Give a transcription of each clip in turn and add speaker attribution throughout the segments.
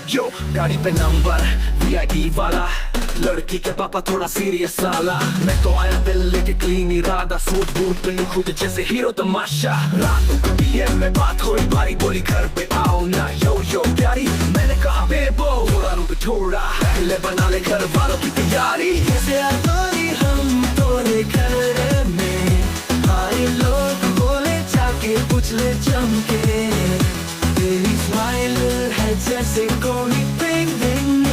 Speaker 1: यो गाड़ी पे number VIP वाला, लड़की के पापा थोड़ा सीरियस साला। मैं तो आया दिल लेके क्लीन इरादा, सूट बूट पे खुद जैसे हीरो तमाशा। रात को DM में बात हुई, बारी बोली घर पे आओ ना। यो प्यारी मैंने कहा बेबो, थोड़ा रूप थोड़ा पहले बना ले घर वालों की तैयारी। कैसे आतोरी हम तोरे घर में, हमारे लोग बोले जाके पूछ ले जम के। तेरी स्माइल है जैसे कोई पेंटिंग,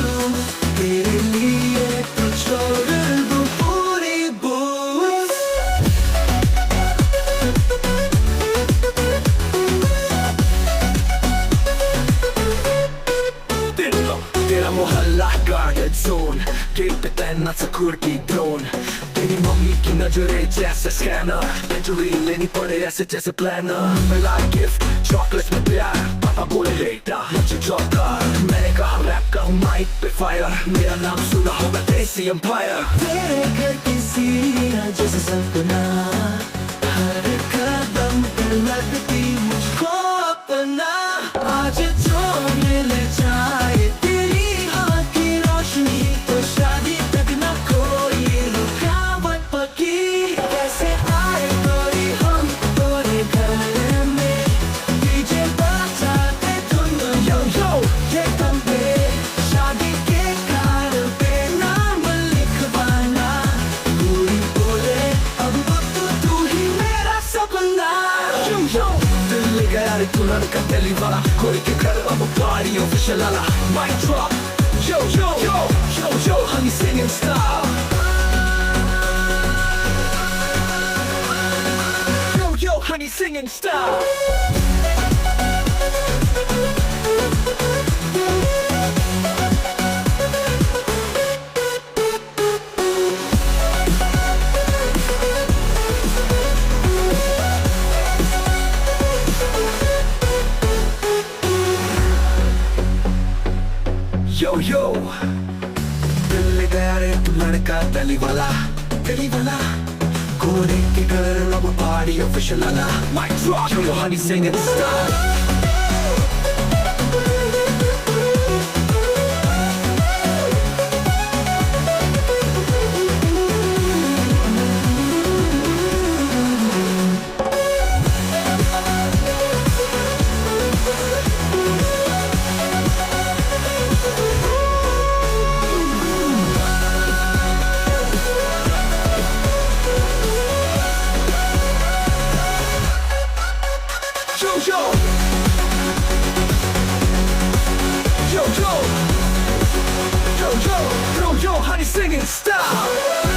Speaker 1: तेरे लिए तो छोड़ दूं पूरी बूझ। तेरा मोहल्ला गार्डेड जोन, गेट पे तैनात सिक्योरिटी ड्रोन। तेरी मम्मी की नजरें जैसे स्कैनर, पेंचुरी लेनी पड़े ऐसे जैसे प्लानर। मिला गिफ्ट चॉकलेट में प्यार, पापा बोले बेटा मुझे जॉब कर। मैंने कहा रैप का हूँ माइक पे फायर, मेरा नाम सुना होगा देसी एम्पायर। तेरे घर की सीढ़ियाँ जैसे सपना, हर कदम पे लगती मुझको अपना। आज जो मिल जाए तेरी आँख की रोशनी, तो शादी तक न कोई रुकावट पकी। कैसे आए कोई हम तोरे घर में, डीजे बजाते धुन यो ये दम पे। शादी के कार्ड पे नाम लिखवाना, पूरी बोले अब तू ही मेरा सपना। दिल ले गया रे तू लड़का दिल्ली वाला, कोई के घर अब पार्टी ऑफिशियल वाला। Mic drop yo honey singing style, yo honey singing style। yo दिल ले गया रे तू लड़का दिल्ली वाला, कोरे के घर अब पार्टी ऑफिशियल वाला। Mic drop yo honey singing style। Yo honey singing style।